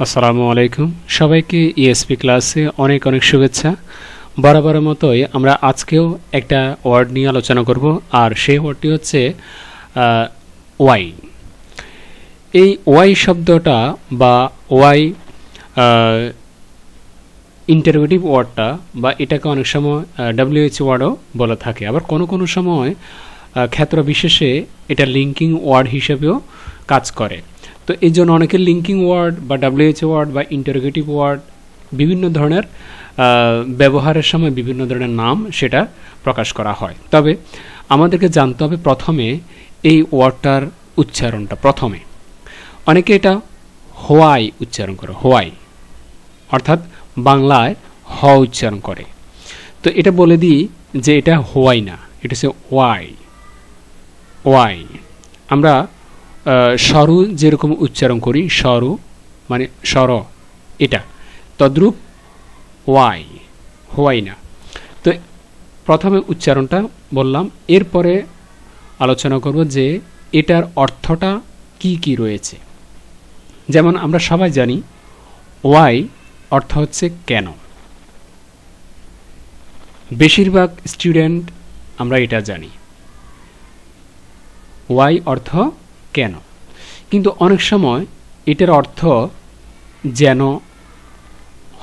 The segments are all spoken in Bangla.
আসসালামু আলাইকুম সবাইকে ইএসপি ক্লাসে অনেক অনেক শুভেচ্ছা। বরাবরের মতোই আমরা আজকেও একটা ওয়ার্ড নিয়ে আলোচনা করব, আর সেই ওয়ার্ডটি হচ্ছে ওয়াই। এই ওয়াই শব্দটা বা ওয়াই ইন্টারোগেটিভ ওয়ার্ডটা বা এটাকে অনেক সময় ডব্লিউএইচ ওয়ার্ডও বলা থাকে, আবার কোনো কোনো সময় ক্ষেত্র বিশেষে এটা লিঙ্কিং ওয়ার্ড হিসেবেও কাজ করে। তো এই জন্য অনেকের লিঙ্কিং ওয়ার্ড বা ডব্লিউএইচ ওয়ার্ড বা ইন্টারোগেটিভ ওয়ার্ড বিভিন্ন ধরনের ব্যবহারের সময় বিভিন্ন ধরনের নাম সেটা প্রকাশ করা হয়। তবে আমাদেরকে জানতে হবে প্রথমে এই ওয়ার্ডটার উচ্চারণটা। প্রথমে অনেকে এটা হোয়াই উচ্চারণ করে, হোয়াই অর্থাৎ বাংলায় হ উচ্চারণ করে। তো এটা বলে দিই যে এটা হোয়াই না, এটা হচ্ছে ওয়াই। ওয়াই আমরা সরু যেরকম উচ্চারণ করি, সরু মানে সর, এটা তদ্রূপ ওয়াই, হোয়াই না। তো প্রথমে উচ্চারণটা বললাম, এরপরে আলোচনা করব যে এটার অর্থটা কি কি রয়েছে। যেমন আমরা সবাই জানি ওয়াই অর্থ হচ্ছে কেন। বেশিরভাগ স্টুডেন্ট আমরা এটা জানি, ওয়াই অর্থ কেন। কিন্তু অনেক সময় এটার অর্থ যেন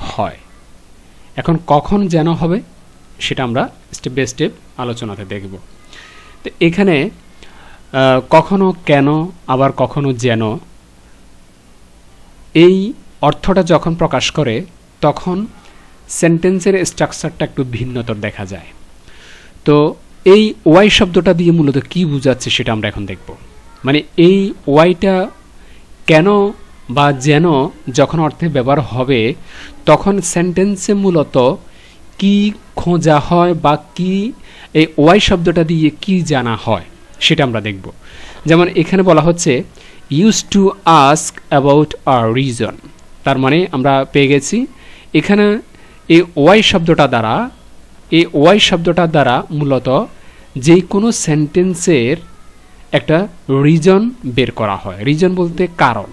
হয়। এখন কখন যেন হবে সেটা আমরা স্টেপ বাই স্টেপ আলোচনাতে দেখব। তো এখানে কখনো কেন আবার কখনো যেন এই অর্থটা যখন প্রকাশ করে তখন সেন্টেন্সের স্ট্রাকচারটা একটু ভিন্নতর দেখা যায়। তো এই ওয়াই শব্দটা দিয়ে মূলত কি বোঝাচ্ছে সেটা আমরা এখন দেখব। মানে এই ওয়াইটা কেন বা যেন যখন অর্থে ব্যবহার হবে তখন সেন্টেন্সে মূলত কি খোঁজা হয় বা কি এই ওয়াই শব্দটা দিয়ে কি জানা হয় সেটা আমরা দেখব। যেমন এখানে বলা হচ্ছে use to ask about a reason. তার মানে আমরা পেয়ে গেছি এখানে এই ওয়াই শব্দটা দ্বারা মূলত যে কোনো সেন্টেন্সের একটা রিজন বের করা হয়। রিজন বলতে কারণ,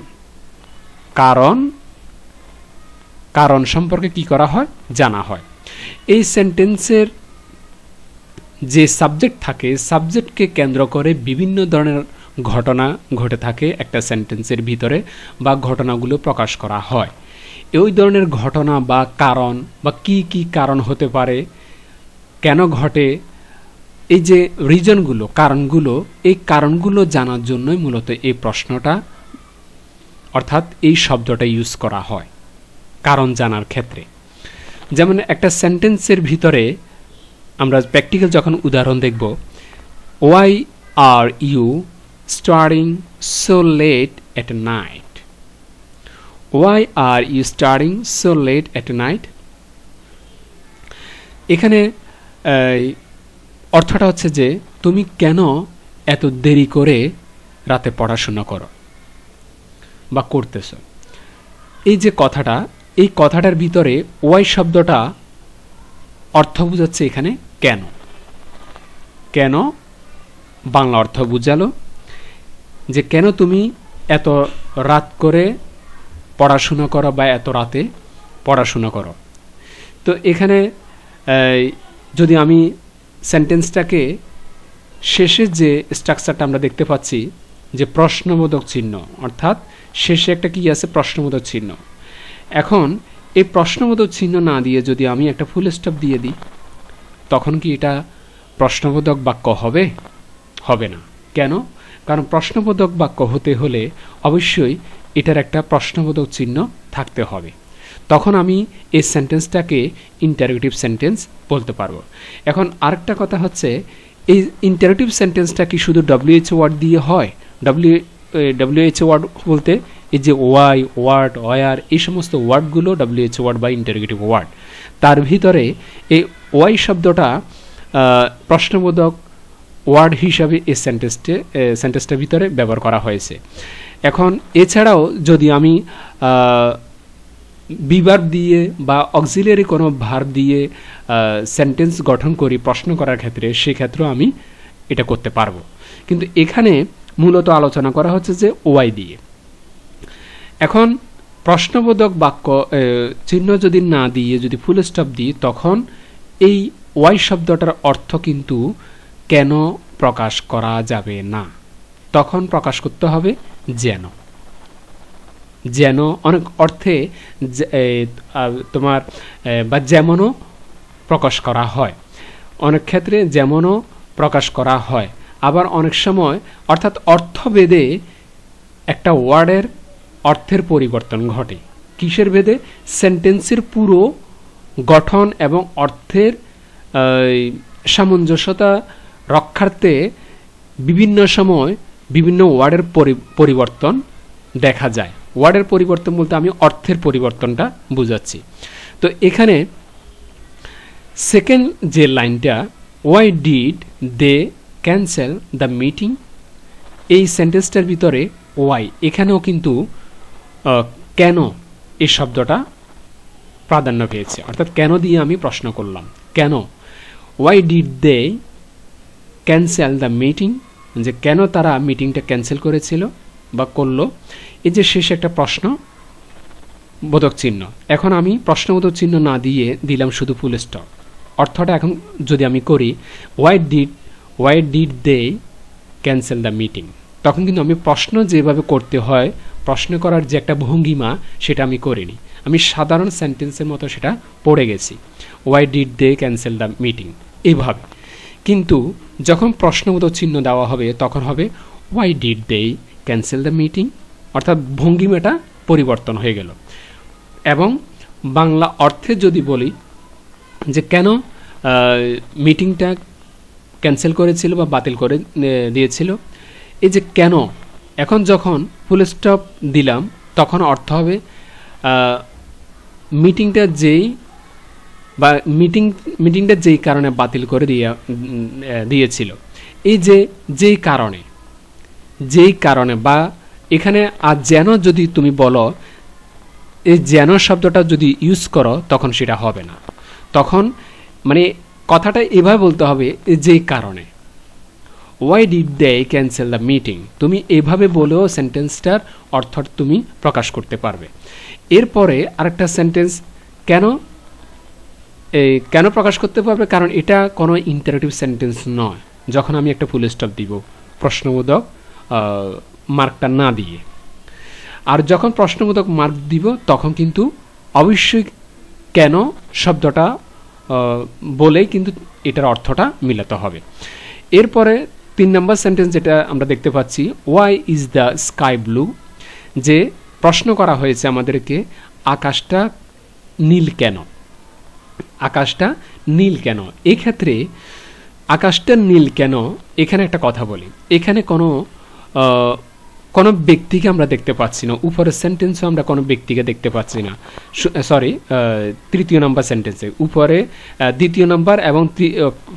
কারণ সম্পর্কে কি করা হয় জানা হয়। এই সেন্টেন্সের যে সাবজেক্ট থাকে, সাবজেক্টকে কেন্দ্র করে বিভিন্ন ধরনের ঘটনা ঘটে থাকে একটা সেন্টেন্সের ভিতরে, বা ঘটনাগুলো প্রকাশ করা হয়। ওই ধরনের ঘটনা বা কারণ বা কি কি কারণ হতে পারে, কেন ঘটে, এই যে রিজনগুলো, কারণগুলো, এই কারণগুলো জানার জন্যই মূলত এই প্রশ্নটা অর্থাৎ এই শব্দটা ইউজ করা হয় কারণ জানার ক্ষেত্রে। যেমন একটা সেন্টেন্সের ভিতরে আমরা প্র্যাকটিক্যাল যখন উদাহরণ দেখব, why are you studying so late at night. Why are you studying so late at night. এখানে অর্থটা হচ্ছে যে তুমি কেন এত দেরি করে রাতে পড়াশোনা করো বা করতেছ। এই যে কথাটা, এই কথাটার ভিতরে ওয়াই শব্দটা অর্থ বুঝাচ্ছে এখানে কেন। কেন বাংলা অর্থ বুঝালো যে কেন তুমি এত রাত করে পড়াশোনা করো বা এত রাতে পড়াশোনা করো। তো এখানে যদি আমি সেন্টেন্সটাকে শেষে যে স্ট্রাকচারটা আমরা দেখতে পাচ্ছি যে প্রশ্নবোধক চিহ্ন, অর্থাৎ শেষে একটা কি আছে প্রশ্নবোধক চিহ্ন। এখন এই প্রশ্নবোধক চিহ্ন না দিয়ে যদি আমি একটা ফুল স্টপ দিয়ে দিই তখন কি এটা প্রশ্নবোধক বাক্য হবে? হবে না। কেন? কারণ প্রশ্নবোধক বাক্য হতে হলে অবশ্যই এটার একটা প্রশ্নবোধক চিহ্ন থাকতে হবে, তখন আমি এই সেন্টেন্সটাকে ইন্টারোগেটিভ সেন্টেন্স বলতে পারবো। এখন আরেকটা কথা হচ্ছে এই ইন্টারোগেটিভ সেন্টেন্সটা কি শুধু ডব্লিউএইচ ওয়ার্ড দিয়ে হয়? ডব্লিউএইচ ওয়ার্ড বলতে এই যে ওয়াই ওয়ার্ড, ওয়ার, এই সমস্ত ওয়ার্ডগুলো ডব্লিউএইচ ওয়ার্ড বা ইন্টারোগেটিভ ওয়ার্ড। তার ভিতরে এই ওয়াই শব্দটা প্রশ্নবোধক ওয়ার্ড হিসাবে এই সেন্টেন্সটার ভিতরে ব্যবহার করা হয়েছে। এখন এছাড়াও যদি আমি বিভার্ব দিয়ে বা অক্সিলিয়ারি কোনো ভার্ব দিয়ে সেন্টেন্স গঠন করি প্রশ্ন করার ক্ষেত্রে, সেক্ষেত্রেও আমি এটা করতে পারবো। কিন্তু এখানে মূলত আলোচনা করা হচ্ছে যে ওয়াই দিয়ে। এখন প্রশ্নবোধক বাক্য চিহ্ন যদি না দিয়ে যদি ফুল স্টপ দিই, তখন এই ওয়াই শব্দটার অর্থ কিন্তু কেন প্রকাশ করা যাবে না, তখন প্রকাশ করতে হবে যেন। যেন অনেক অর্থে তোমার বা যেমনও প্রকাশ করা হয়, অনেক ক্ষেত্রে যেমনও প্রকাশ করা হয়, আবার অনেক সময় অর্থাৎ অর্থভেদে একটা ওয়ার্ডের অর্থের পরিবর্তন ঘটে। কিসের ভেদে? সেন্টেন্সের পুরো গঠন এবং অর্থের সামঞ্জস্যতা রক্ষার্থে বিভিন্ন সময় বিভিন্ন ওয়ার্ডের পরিবর্তন দেখা যায়। ওয়ার্ডের পরিবর্তন বলতে আমি অর্থের পরিবর্তনটা বুঝাচ্ছি। তো এখানে সেকেন্ড যে লাইনটা, why did they cancel the meeting, এই সেন্টেন্সটার ভিতরে ওয়াই, এখানেও কিন্তু কেন এই শব্দটা প্রাধান্য পেয়েছে, অর্থাৎ কেন দিয়ে আমি প্রশ্ন করলাম। কেন? Why did they cancel the meeting, যে কেন তারা মিটিংটা ক্যান্সেল করেছিল বা করলো। এই যে শেষে একটা প্রশ্ন বোধক চিহ্ন, এখন আমি প্রশ্নবোধক চিহ্ন না দিয়ে দিলাম শুধু ফুল স্টপ। অর্থটা এখন যদি আমি করি why did they cancel the meeting, তখন কিন্তু আমি প্রশ্ন যেভাবে করতে হয়, প্রশ্ন করার যে একটা ভঙ্গিমা, সেটা আমি করিনি, আমি সাধারণ সেন্টেন্সের মতো সেটা পড়ে গেছি, why did they cancel the meeting এইভাবে। কিন্তু যখন প্রশ্নবোধক চিহ্ন দেওয়া হবে তখন হবে why did they cancel the meeting, অর্থাৎ ভঙ্গিমাটা পরিবর্তন হয়ে গেল। এবং বাংলা অর্থে যদি বলি যে কেন মিটিংটা ক্যান্সেল করেছিল বা বাতিল করে দিয়েছিল, এই যে কেন, এখন যখন ফুল স্টপ দিলাম তখন অর্থ হবে মিটিংটা যেই কারণে বাতিল করে দিয়েছিল, এই যেই কারণে বা এখানে আর যেন যদি তুমি বলো, এই যেন শব্দটা যদি ইউজ করো তখন সেটা হবে না, তখন মানে কথাটা এভাবে বলতে হবে যেই কারণে। Why did they cancel the meeting, তুমি এভাবে বলেও সেন্টেন্সটার অর্থ তুমি প্রকাশ করতে পারবে। এরপরে আরেকটা সেন্টেন্স কেন প্রকাশ করতে পারবে, কারণ এটা কোনো ইন্টারেটিভ সেন্টেন্স নয়। যখন আমি একটা ফুল স্টপ দিব প্রশ্নবোধক মার্কটা না দিয়ে, আর যখন প্রশ্নবোধক মার্ক দিব তখন কিন্তু অবশ্যই কেন শব্দটা বলেই কিন্তু এটার অর্থটা মিলাতে হবে। এরপরে 3 নম্বর সেন্টেন্স যেটা আমরা দেখতে পাচ্ছি, why is the sky blue, যে প্রশ্ন করা হয়েছে আমাদেরকে আকাশটা নীল কেন, আকাশটা নীল কেন। এক্ষেত্রে আকাশটা নীল কেন, এখানে একটা কথা বলি, এখানে কোনো ব্যক্তিকে আমরা দেখতে পাচ্ছি না, উপরের সেন্টেন্সও আমরা কোনো ব্যক্তিকে দেখতে পাচ্ছি না, সরি 3য় নম্বর সেন্টেন্সে উপরে 2য় নম্বর এবং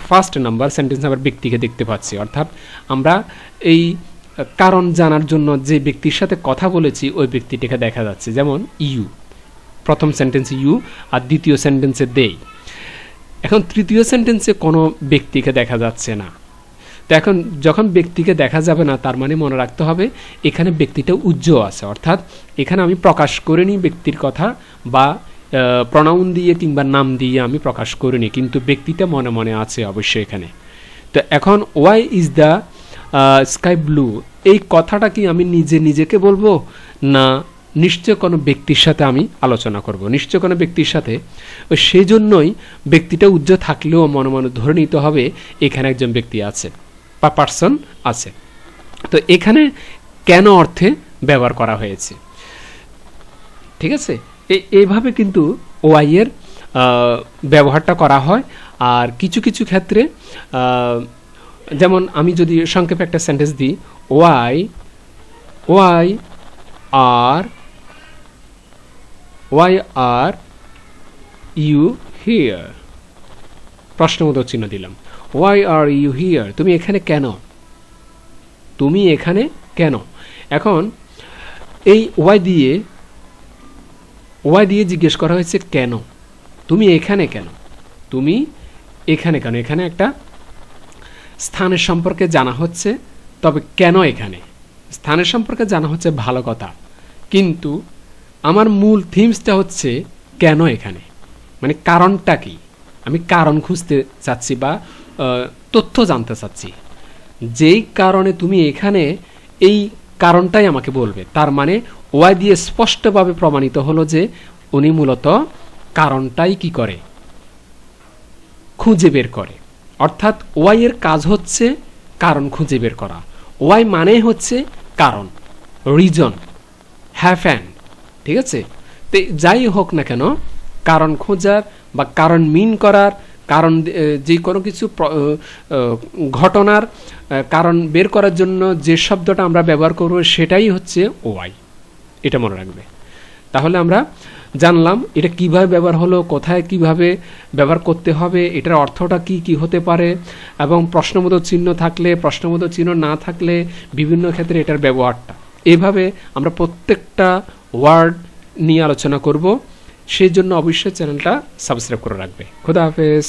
1st নম্বর সেন্টেন্সে আমরা ব্যক্তিকে দেখতে পাচ্ছি, অর্থাৎ আমরা এই কারণ জানার জন্য যে ব্যক্তির সাথে কথা বলেছি ওই ব্যক্তিটিকে দেখা যাচ্ছে, যেমন ইউ, প্রথম সেন্টেন্সে ইউ আর 2য় সেন্টেন্সে দেই। এখন 3য় সেন্টেন্সে কোনো ব্যক্তিকে দেখা যাচ্ছে না, তো এখন যখন ব্যক্তিকে দেখা যাবে না তার মানে মনে রাখতে হবে এখানে ব্যক্তিটা উজ্জ্বল আছে, অর্থাৎ এখানে আমি প্রকাশ করিনি ব্যক্তির কথা বা প্রনাউন দিয়ে কিংবা নাম দিয়ে আমি প্রকাশ করিনি, কিন্তু ব্যক্তিটা মনে মনে আছে অবশ্যই এখানে। তো এখন why is the sky blue, এই কথাটা কি আমি নিজেকে বলবো না নিশ্চয় কোনো ব্যক্তির সাথে আমি আলোচনা করব, নিশ্চয় কোনো ব্যক্তির সাথে, সেই জন্যই ব্যক্তিটা উজ্জ্বল থাকলেও মনে মনে ধরে নিতে হবে এখানে একজন ব্যক্তি আছে বা পার্সন আছে। তো এখানে কেন অর্থে ব্যবহার করা হয়েছে, ঠিক আছে, এইভাবে কিন্তু ওয়াই এর ব্যবহারটা করা হয়। আর কিছু কিছু ক্ষেত্রে যেমন আমি যদি সংক্ষেপে একটা সেন্টেন্স দিই, ওয়াই আর ইউ হিয়ার, প্রশ্নবোধক চিহ্ন দিলাম, ওয়াই আর ইউ হিয়ার, তুমি এখানে কেন। এখন এই ওয়াই দিয়ে জিজ্ঞেস করা হয়েছে কেন, তুমি এখানে কেন, এখানে একটা স্থানের সম্পর্কে জানা হচ্ছে, তবে কেন এখানে, স্থানের সম্পর্কে জানা হচ্ছে ভালো কথা, কিন্তু আমার মূল থিমসটা হচ্ছে কেন এখানে, মানে কারণটা কি, আমি কারণ খুঁজতে চাচ্ছি বা তথ্য জানতে চাচ্ছি। যেই কারণে তুমি এখানে, এই কারণটাই আমাকে বলবে। তার মানে ওয়াই দিয়ে স্পষ্টভাবে প্রমাণিত হলো যে উনি মূলত কারণটাই কি করে, খুঁজে বের করে। অর্থাৎ ওয়াই এর কাজ হচ্ছে কারণ খুঁজে বের করা। ওয়াই মানে হচ্ছে কারণ, রিজন, হ্যাভ অ্যান্ড, ঠিক আছে। তো যাই হোক না কেন, কারণ খোঁজার বা কারণ মিন করার, কারণ যে কোনো কিছু ঘটনার কারণ বের করার জন্য যে শব্দটা আমরা ব্যবহার করব সেটাই হচ্ছে ওয়াই, এটা মনে রাখবে। তাহলে আমরা জানলাম এটা কিভাবে ব্যবহার হলো, কোথায় কিভাবে ব্যবহার করতে হবে, এটার অর্থটা কি কি হতে পারে, এবং প্রশ্নবোধক চিহ্ন থাকলে, প্রশ্নবোধক চিহ্ন না থাকলে বিভিন্ন ক্ষেত্রে এটার ব্যবহারটা। এভাবে আমরা প্রত্যেকটা ওয়ার্ড নিয়ে আলোচনা করব। সেই জন্য অবশ্যই চ্যানেলটা সাবস্ক্রাইব করে রাখবে। খোদা হাফেজ।